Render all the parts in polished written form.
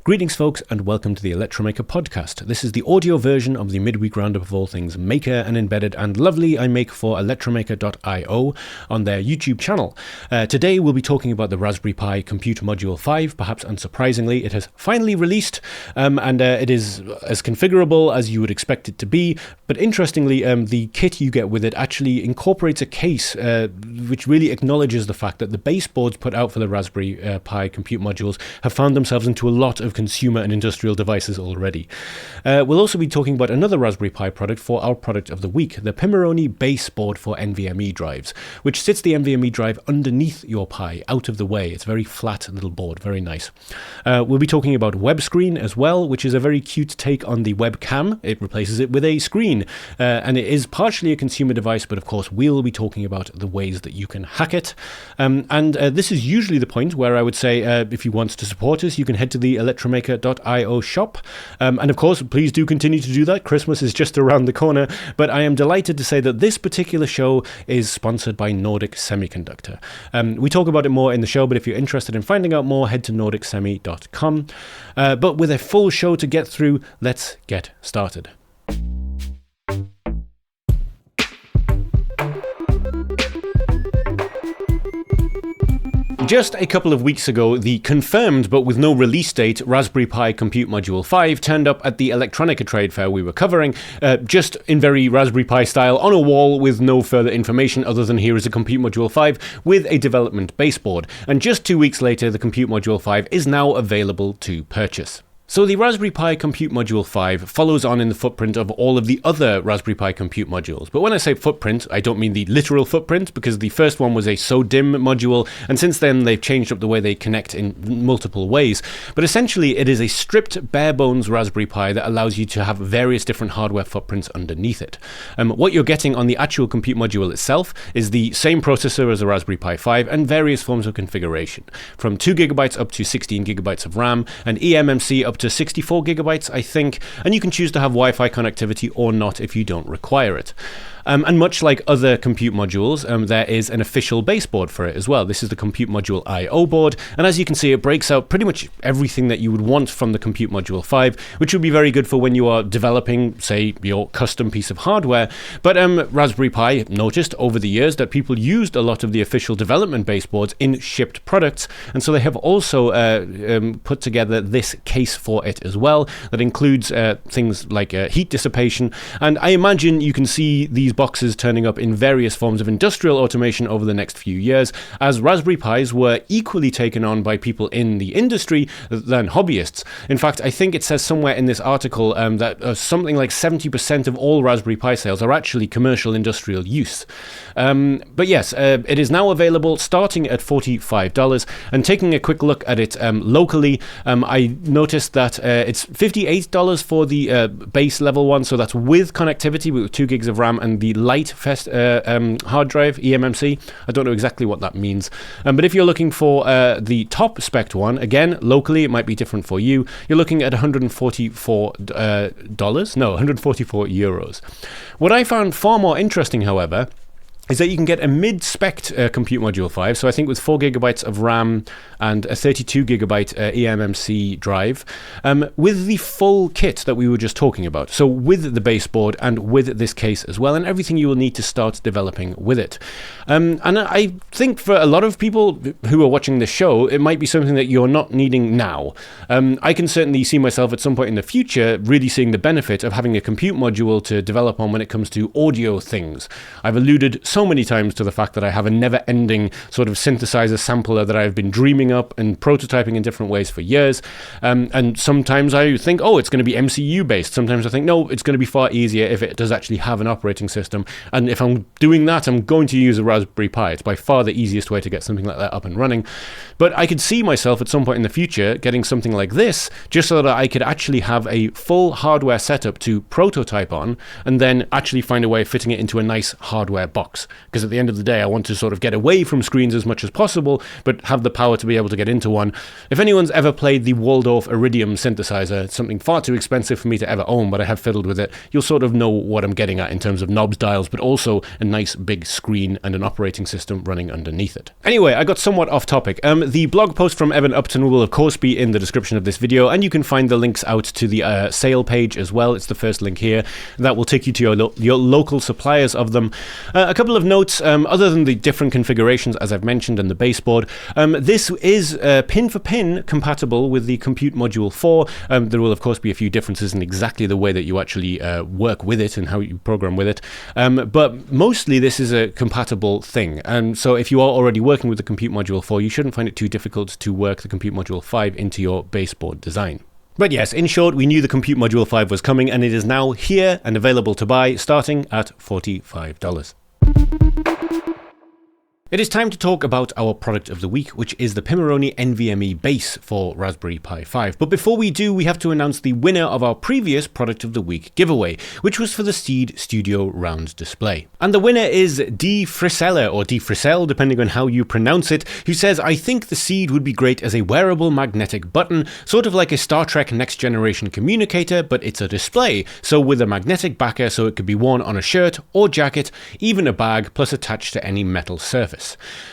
Greetings folks and welcome to the Electromaker podcast. This is the audio version of the midweek roundup of all things Maker and embedded and lovely I make for Electromaker.io on their YouTube channel. Today we'll be talking about the Raspberry Pi Compute Module 5. Perhaps unsurprisingly, it has finally released and it is as configurable as you would expect it to be. But interestingly, the kit you get with it actually incorporates a case which really acknowledges the fact that the baseboards put out for the Raspberry Pi Compute modules have found themselves into a lot of consumer and industrial devices already. We'll also be talking about another Raspberry Pi product for our product of the week, the Pimoroni baseboard for nVME drives, which sits the nVME drive underneath your Pi, out of the way. It's a very flat little board, very nice. We'll be talking about WebScreen as well, which is a very cute take on the webcam. It replaces it with a screen, and it is partially a consumer device, but of course we'll be talking about the ways that you can hack it. This is usually the point where I would say if you want to support us, you can head to the Electromaker.io shop. And of course, please do continue to do that. Christmas is just around the corner, but I am delighted to say that this particular show is sponsored by Nordic Semiconductor. We talk about it more in the show, but if you're interested in finding out more, head to nordicsemi.com. But with a full show to get through, let's get started. Just a couple of weeks ago, the confirmed but with no release date Raspberry Pi Compute Module 5 turned up at the Electronica trade fair we were covering, just in very Raspberry Pi style, on a wall with no further information other than here is a Compute Module 5 with a development baseboard. And just 2 weeks later, the Compute Module 5 is now available to purchase. So the Raspberry Pi Compute Module 5 follows on in the footprint of all of the other Raspberry Pi Compute modules. But when I say footprint, I don't mean the literal footprint, because the first one was a SO-DIMM module, and since then they've changed up the way they connect in multiple ways. But essentially it is a stripped bare-bones Raspberry Pi that allows you to have various different hardware footprints underneath it. What you're getting on the actual Compute module itself is the same processor as a Raspberry Pi 5 and various forms of configuration, from 2GB up to 16GB of RAM, and eMMC up to 64 gigabytes, I think, and you can choose to have Wi-Fi connectivity or not if you don't require it. And much like other Compute modules, there is an official baseboard for it as well. This is the Compute Module I/O board, and as you can see, it breaks out pretty much everything that you would want from the Compute Module 5, which would be very good for when you are developing, say, your custom piece of hardware. But Raspberry Pi noticed over the years that people used a lot of the official development baseboards in shipped products, and so they have also put together this case for it as well that includes things like heat dissipation, and I imagine you can see these boxes turning up in various forms of industrial automation over the next few years, as Raspberry Pis were equally taken on by people in the industry than hobbyists. In fact, I think it says somewhere in this article that something like 70% of all Raspberry Pi sales are actually commercial industrial use. But yes, it is now available starting at $45, and taking a quick look at it locally, I noticed that it's $58 for the base level one, so that's with connectivity with 2 gigs of RAM and the light hard drive, eMMC. I don't know exactly what that means. But if you're looking for the top spec one, again, locally, it might be different for you. You're looking at €144. What I found far more interesting, however, is that you can get a mid-spec Compute Module 5, so I think with 4 gigabytes of RAM and a 32GB eMMC drive, with the full kit that we were just talking about. So with the baseboard and with this case as well, and everything you will need to start developing with it. And I think for a lot of people who are watching this show, it might be something that you're not needing now. I can certainly see myself at some point in the future really seeing the benefit of having a Compute module to develop on when it comes to audio things. I've alluded so many times to the fact that I have a never-ending sort of synthesizer sampler that I've been dreaming up and prototyping in different ways for years. And sometimes I think, oh, it's going to be MCU-based. Sometimes I think, no, it's going to be far easier if it does actually have an operating system. And if I'm doing that, I'm going to use a Raspberry Pi. It's by far the easiest way to get something like that up and running. But I could see myself at some point in the future getting something like this, just so that I could actually have a full hardware setup to prototype on, and then actually find a way of fitting it into a nice hardware box. use, because at the end of the day, I want to sort of get away from screens as much as possible, but have the power to be able to get into one. If anyone's ever played the Waldorf Iridium synthesizer, it's something far too expensive for me to ever own, but I have fiddled with it, you'll sort of know what I'm getting at in terms of knobs, dials, but also a nice big screen and an operating system running underneath it. Anyway, I got somewhat off topic. The blog post from Evan Upton will of course be in the description of this video, and you can find the links out to the sale page as well. It's the first link here. That will take you to your local suppliers of them. A couple of notes, other than the different configurations as I've mentioned and the baseboard, this is pin for pin compatible with the Compute Module 4. There will of course be a few differences in exactly the way that you actually work with it and how you program with it, but mostly this is a compatible thing, and so if you are already working with the Compute Module 4, you shouldn't find it too difficult to work the Compute Module 5 into your baseboard design. But yes, in short, we knew the Compute Module 5 was coming, and it is now here and available to buy, starting at $45. It is time to talk about our product of the week, which is the Pimoroni nVMe base for Raspberry Pi 5. But before we do, we have to announce the winner of our previous product of the week giveaway, which was for the Seed Studio round display. And the winner is D. Frisella, or D. Frisell, depending on how you pronounce it, who says, "I think the Seed would be great as a wearable magnetic button, sort of like a Star Trek Next Generation communicator, but it's a display, so with a magnetic backer so it could be worn on a shirt or jacket, even a bag, plus attached to any metal surface.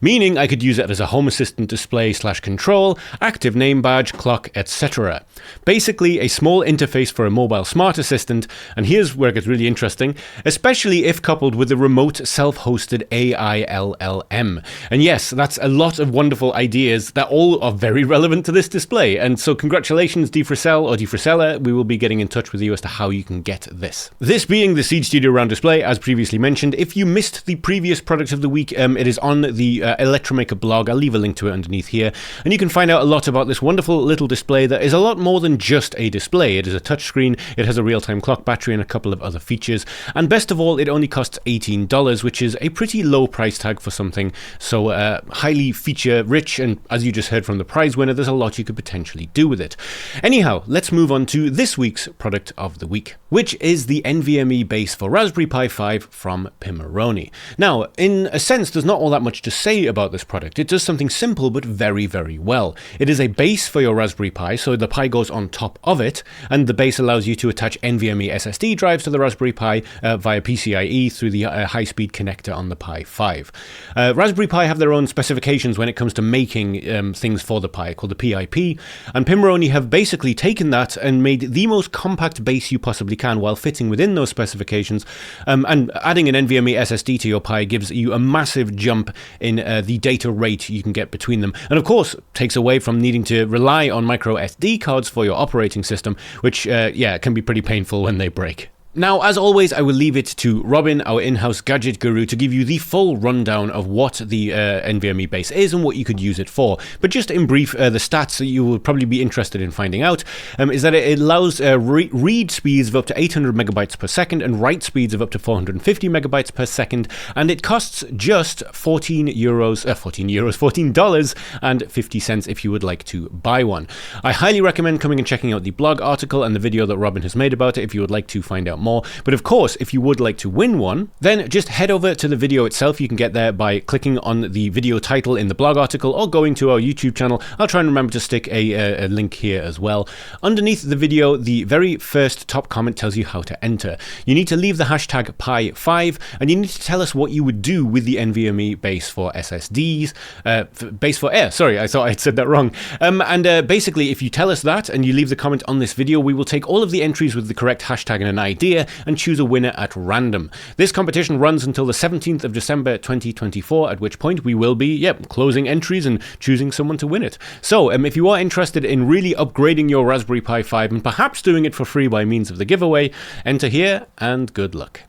Meaning I could use it as a Home Assistant display / control, active name badge, clock, etc. Basically a small interface for a mobile smart assistant, and here's where it gets really interesting, especially if coupled with the remote self-hosted AILLM. And yes, that's a lot of wonderful ideas that all are very relevant to this display, and so congratulations D. Frisell or D. Frisella, we will be getting in touch with you as to how you can get this. This being the Seed Studio round display, as previously mentioned, if you missed the previous product of the week, it is on the Electromaker blog. I'll leave a link to it underneath here, and you can find out a lot about this wonderful little display that is a lot more than just a display. It is a touchscreen, it has a real-time clock battery and a couple of other features, and best of all, it only costs $18, which is a pretty low price tag for something so highly feature rich, and as you just heard from the prize winner, there's a lot you could potentially do with it. Anyhow, let's move on to this week's product of the week, which is the nVMe base for Raspberry Pi 5 from Pimoroni. Now, in a sense, there's not all that much to say about this product. It does something simple but very, very well. It is a base for your Raspberry Pi, so the Pi goes on top of it, and the base allows you to attach NVMe SSD drives to the Raspberry Pi via PCIe through the high-speed connector on the Pi 5. Raspberry Pi have their own specifications when it comes to making things for the Pi, called the PIP, and Pimoroni have basically taken that and made the most compact base you possibly can while fitting within those specifications, and adding an NVMe SSD to your Pi gives you a massive jump in the data rate you can get between them, and of course takes away from needing to rely on micro SD cards for your operating system, which can be pretty painful when they break. Now, as always, I will leave it to Robin, our in-house gadget guru, to give you the full rundown of what the NVMe base is and what you could use it for. But just in brief, the stats that you will probably be interested in finding out is that it allows read speeds of up to 800 megabytes per second and write speeds of up to 450 megabytes per second, and it costs just $14.50 if you would like to buy one. I highly recommend coming and checking out the blog article and the video that Robin has made about it if you would like to find out more. But of course, if you would like to win one, then just head over to the video itself. You can get there by clicking on the video title in the blog article or going to our YouTube channel. I'll try and remember to stick a link here as well. Underneath the video, the very first top comment tells you how to enter. You need to leave the hashtag Pi5, and you need to tell us what you would do with the NVMe base for SSDs. Base for air, sorry, I thought I'd said that wrong. Basically, if you tell us that and you leave the comment on this video, we will take all of the entries with the correct hashtag and an ID and choose a winner at random. This competition runs until the 17th of December 2024, at which point we will be closing entries and choosing someone to win it. So if you are interested in really upgrading your Raspberry Pi 5 and perhaps doing it for free by means of the giveaway, enter here and good luck.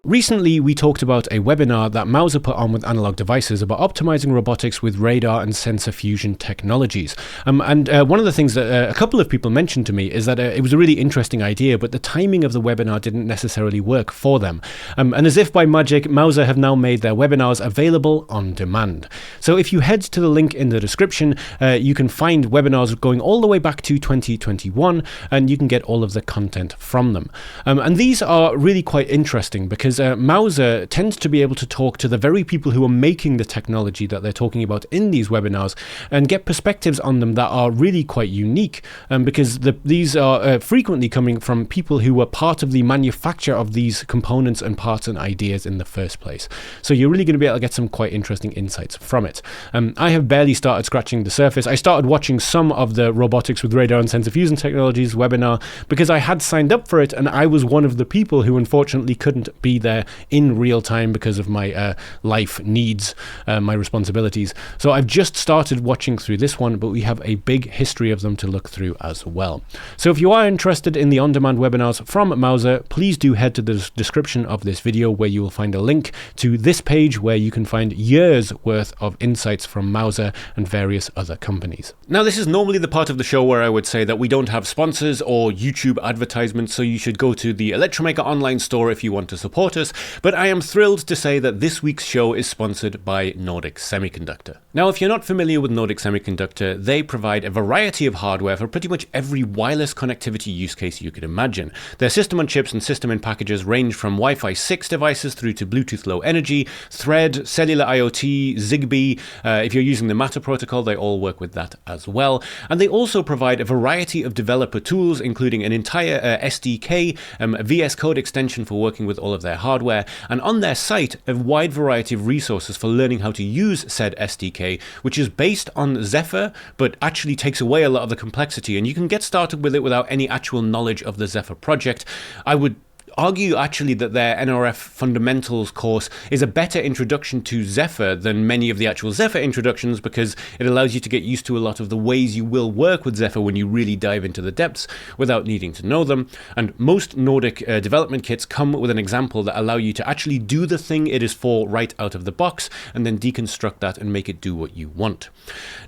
Recently, we talked about a webinar that Mouser put on with Analog Devices about optimizing robotics with radar and sensor fusion technologies. And one of the things that a couple of people mentioned to me is that it was a really interesting idea, but the timing of the webinar didn't necessarily work for them. And as if by magic, Mouser have now made their webinars available on demand. So if you head to the link in the description, you can find webinars going all the way back to 2021, and you can get all of the content from them. And these are really quite interesting because Mouser tends to be able to talk to the very people who are making the technology that they're talking about in these webinars and get perspectives on them that are really quite unique, because these are frequently coming from people who were part of the manufacture of these components and parts and ideas in the first place. So you're really going to be able to get some quite interesting insights from it. I have barely started scratching the surface. I started watching some of the robotics with radar and sensor fusion technologies webinar because I had signed up for it, and I was one of the people who unfortunately couldn't be there in real time because of my life needs, my responsibilities. So I've just started watching through this one, but we have a big history of them to look through as well. So if you are interested in the on-demand webinars from Mouser, please do head to the description of this video where you will find a link to this page where you can find years worth of insights from Mouser and various other companies. Now, this is normally the part of the show where I would say that we don't have sponsors or YouTube advertisements, so you should go to the Electromaker online store if you want to support us, but I am thrilled to say that this week's show is sponsored by Nordic Semiconductor. Now, if you're not familiar with Nordic Semiconductor, they provide a variety of hardware for pretty much every wireless connectivity use case you could imagine. Their system on chips and system in packages range from Wi-Fi 6 devices through to Bluetooth Low Energy, Thread, Cellular IoT, Zigbee. If you're using the Matter protocol, they all work with that as well. And they also provide a variety of developer tools, including an entire SDK, a VS Code extension for working with all of their hardware, and on their site, a wide variety of resources for learning how to use said SDK, which is based on Zephyr, but actually takes away a lot of the complexity, and you can get started with it without any actual knowledge of the Zephyr project. I would argue actually that their NRF fundamentals course is a better introduction to Zephyr than many of the actual Zephyr introductions, because it allows you to get used to a lot of the ways you will work with Zephyr when you really dive into the depths without needing to know them. And most Nordic development kits come with an example that allow you to actually do the thing it is for right out of the box, and then deconstruct that and make it do what you want.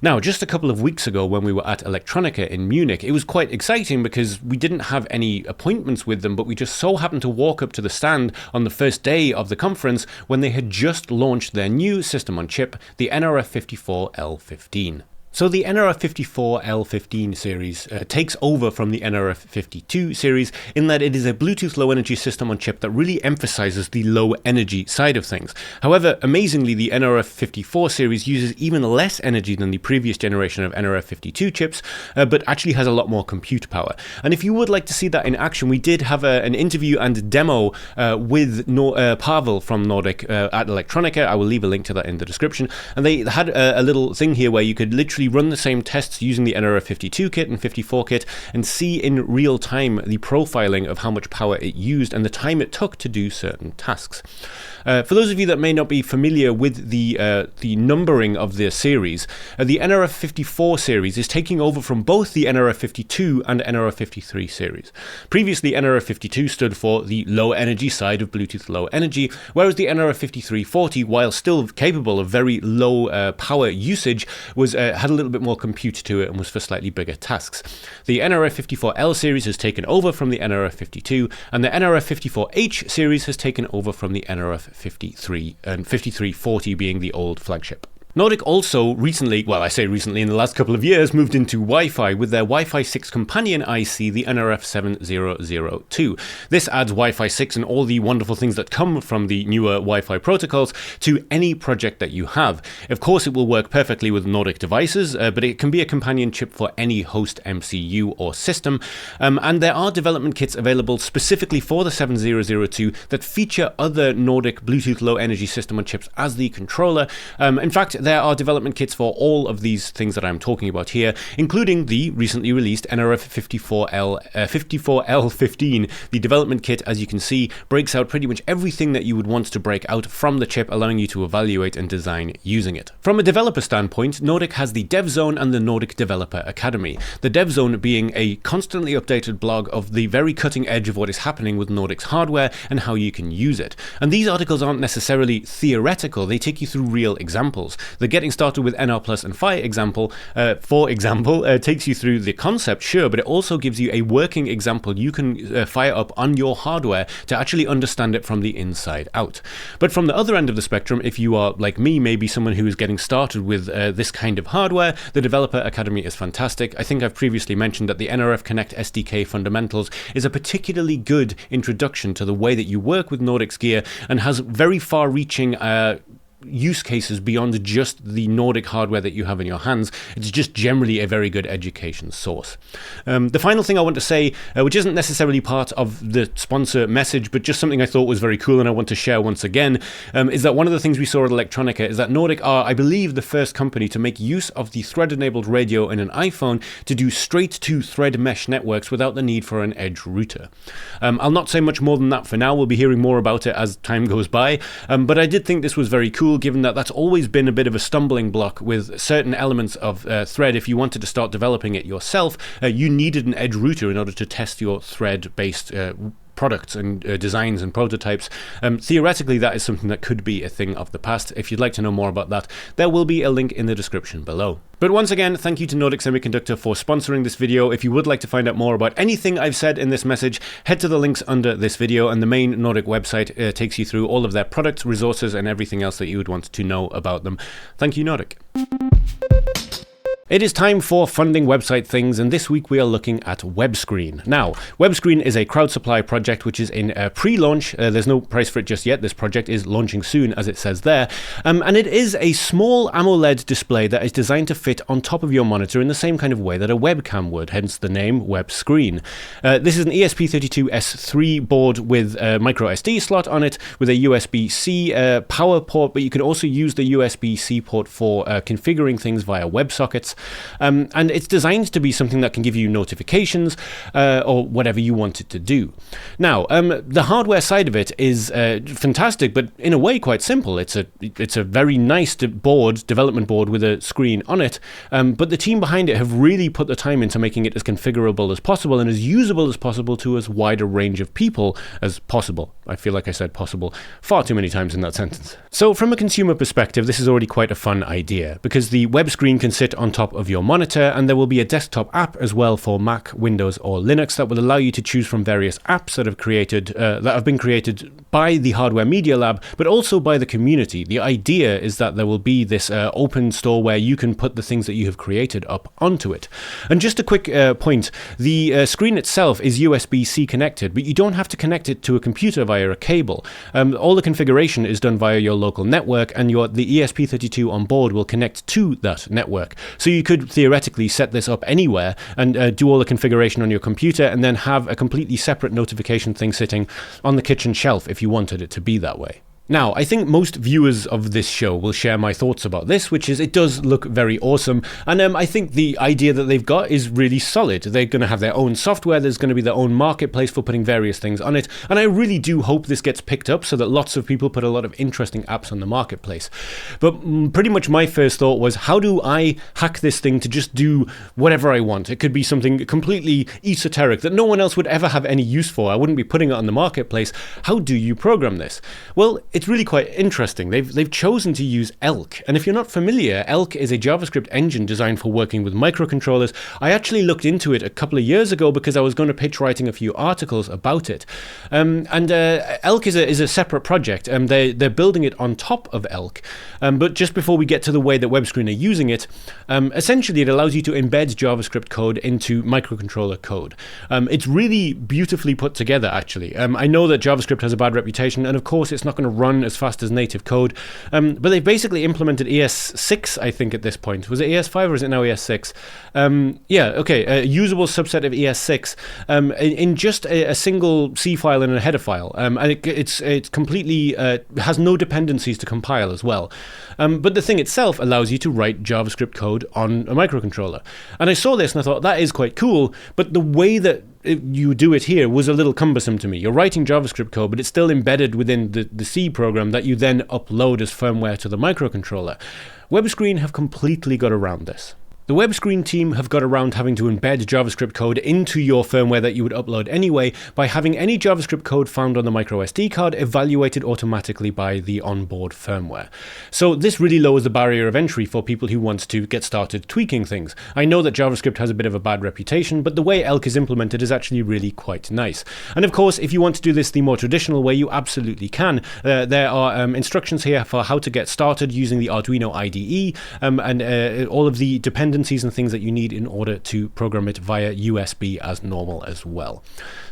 Now, just a couple of weeks ago when we were at Electronica in Munich, it was quite exciting because we didn't have any appointments with them, but we just so happened to walk up to the stand on the first day of the conference when they had just launched their new system on chip, the nRF54L15. So the nRF54L15 series takes over from the nRF52 series in that it is a Bluetooth Low Energy system on chip that really emphasizes the low energy side of things. However, amazingly, the nRF54 series uses even less energy than the previous generation of nRF52 chips, but actually has a lot more compute power. And if you would like to see that in action, we did have an interview and demo with Pavel from Nordic at Electronica. I will leave a link to that in the description. And they had a little thing here where you could literally run the same tests using the nRF52 kit and 54 kit and see in real time the profiling of how much power it used and the time it took to do certain tasks. For those of you that may not be familiar with the numbering of the series, the nRF54 series is taking over from both the nRF52 and nRF53 series. Previously, nRF52 stood for the low energy side of Bluetooth Low Energy, whereas the nRF5340, while still capable of very low power usage, had a little bit more compute to it and was for slightly bigger tasks. The nRF54L series has taken over from the nRF52, and the nRF54H series has taken over from the nRF53, and 5340 being the old flagship. Nordic also recently, well, I say recently, in the last couple of years, moved into Wi-Fi with their Wi-Fi 6 companion IC, the nRF7002. This adds Wi-Fi 6 and all the wonderful things that come from the newer Wi-Fi protocols to any project that you have. Of course, it will work perfectly with Nordic devices, but it can be a companion chip for any host MCU or system. And there are development kits available specifically for the 7002 that feature other Nordic Bluetooth Low Energy system on chips as the controller. In fact, there are development kits for all of these things that I'm talking about here, including the recently released nRF54L15. The development kit, as you can see, breaks out pretty much everything that you would want to break out from the chip, allowing you to evaluate and design using it. From a developer standpoint, Nordic has the Dev Zone and the Nordic Developer Academy. The Dev Zone being a constantly updated blog of the very cutting edge of what is happening with Nordic's hardware and how you can use it. And these articles aren't necessarily theoretical, they take you through real examples. The Getting Started with NR Plus and Phi example, for example, takes you through the concept, sure, but it also gives you a working example you can fire up on your hardware to actually understand it from the inside out. But from the other end of the spectrum, if you are like me, maybe someone who is getting started with this kind of hardware, the Developer Academy is fantastic. I think I've previously mentioned that the NRF Connect SDK Fundamentals is a particularly good introduction to the way that you work with Nordic's gear and has very far-reaching use cases beyond just the Nordic hardware that you have in your hands. It's just generally a very good education source. The final thing I want to say, which isn't necessarily part of the sponsor message, but just something I thought was very cool and I want to share once again, is that one of the things we saw at Electronica is that Nordic are, I believe, the first company to make use of the thread-enabled radio in an iPhone to do straight-to thread mesh networks without the need for an edge router. I'll not say much more than that for now. We'll be hearing more about it as time goes by, but I did think this was very cool, given that that's always been a bit of a stumbling block with certain elements of thread. If you wanted to start developing it yourself, you needed an edge router in order to test your thread-based products and designs and prototypes. Theoretically, that is something that could be a thing of the past. If you'd like to know more about that, there will be a link in the description below. But once again, thank you to Nordic Semiconductor for sponsoring this video. If you would like to find out more about anything I've said in this message, head to the links under this video, and the main Nordic website takes you through all of their products, resources, and everything else that you would want to know about them. Thank you, Nordic. It is time for funding website things, and this week we are looking at WebScreen. Now, WebScreen is a crowd supply project which is in pre-launch. There's no price for it just yet. This project is launching soon, as it says there. And it is a small AMOLED display that is designed to fit on top of your monitor in the same kind of way that a webcam would, hence the name WebScreen. This is an ESP32S3 board with a micro SD slot on it, with a USB-C power port, but you can also use the USB-C port for configuring things via WebSockets. And it's designed to be something that can give you notifications or whatever you want it to do. Now, the hardware side of it is fantastic, but in a way quite simple. It's a very nice development board with a screen on it, but the team behind it have really put the time into making it as configurable as possible and as usable as possible to as wide a range of people as possible. I feel like I said possible far too many times in that sentence. So from a consumer perspective, this is already quite a fun idea, because the web screen can sit on top of your monitor, and there will be a desktop app as well for Mac, Windows, or Linux that will allow you to choose from various apps that have been created by the Hardware Media Lab, but also by the community. The idea is that there will be this open store where you can put the things that you have created up onto it. And just a quick point, the screen itself is USB-C connected, but you don't have to connect it to a computer via a cable. All the configuration is done via your local network, and the ESP32 on board will connect to that network. So you could theoretically set this up anywhere and do all the configuration on your computer, and then have a completely separate notification thing sitting on the kitchen shelf if you wanted it to be that way. Now, I think most viewers of this show will share my thoughts about this, which is it does look very awesome, and I think the idea that they've got is really solid. They're going to have their own software, there's going to be their own marketplace for putting various things on it, and I really do hope this gets picked up so that lots of people put a lot of interesting apps on the marketplace. But pretty much my first thought was, how do I hack this thing to just do whatever I want? It could be something completely esoteric that no one else would ever have any use for. I wouldn't be putting it on the marketplace. How do you program this? Well, it's really quite interesting. They've chosen to use Elk, and if you're not familiar, Elk is a JavaScript engine designed for working with microcontrollers. I actually looked into it a couple of years ago because I was going to pitch writing a few articles about it. Elk is a separate project, and they're building it on top of Elk. But just before we get to the way that WebScreen are using it, essentially it allows you to embed JavaScript code into microcontroller code. It's really beautifully put together, actually. I know that JavaScript has a bad reputation, and of course it's not going to run run as fast as native code. But they've basically implemented ES6, I think, at this point. Was it ES5 or is it now ES6? A usable subset of ES6 in just a single C file and a header file. And it's completely has no dependencies to compile as well. But the thing itself allows you to write JavaScript code on a microcontroller. And I saw this and I thought, that is quite cool, but the way that you do it here was a little cumbersome to me. You're writing JavaScript code, but it's still embedded within the C program that you then upload as firmware to the microcontroller. WebScreen have completely got around this. The WebScreen team have got around having to embed JavaScript code into your firmware that you would upload anyway by having any JavaScript code found on the microSD card evaluated automatically by the onboard firmware. So this really lowers the barrier of entry for people who want to get started tweaking things. I know that JavaScript has a bit of a bad reputation, but the way Elk is implemented is actually really quite nice. And of course, if you want to do this the more traditional way, you absolutely can. There are instructions here for how to get started using the Arduino IDE and all of the dependencies and things that you need in order to program it via USB as normal as well.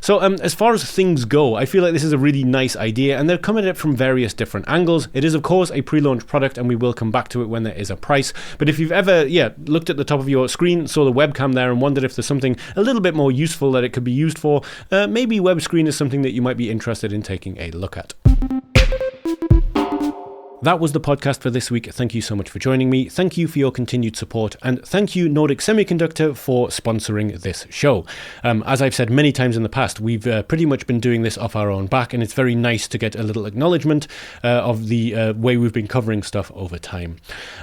So as far as things go, I feel like this is a really nice idea, and they're coming at it from various different angles. It is, of course, a pre-launch product, and we will come back to it when there is a price. But if you've ever looked at the top of your screen, saw the webcam there, and wondered if there's something a little bit more useful that it could be used for, maybe WebScreen is something that you might be interested in taking a look at. That was the podcast for this week. Thank you so much for joining me. Thank you for your continued support, and thank you Nordic Semiconductor for sponsoring this show. As I've said many times in the past, we've pretty much been doing this off our own back, and it's very nice to get a little acknowledgement of the way we've been covering stuff over time.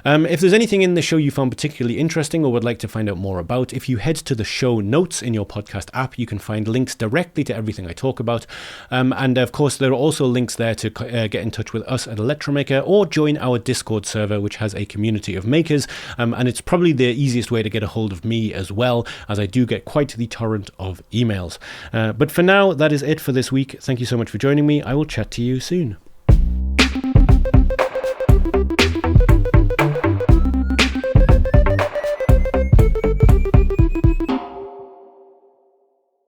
If there's anything in the show you found particularly interesting or would like to find out more about, if you head to the show notes in your podcast app, you can find links directly to everything I talk about. And of course, there are also links there to get in touch with us at Electromaker, or join our Discord server, which has a community of makers, and it's probably the easiest way to get a hold of me as well, as I do get quite the torrent of emails. But for now, that is it for this week. Thank you so much for joining me. I will chat to you soon.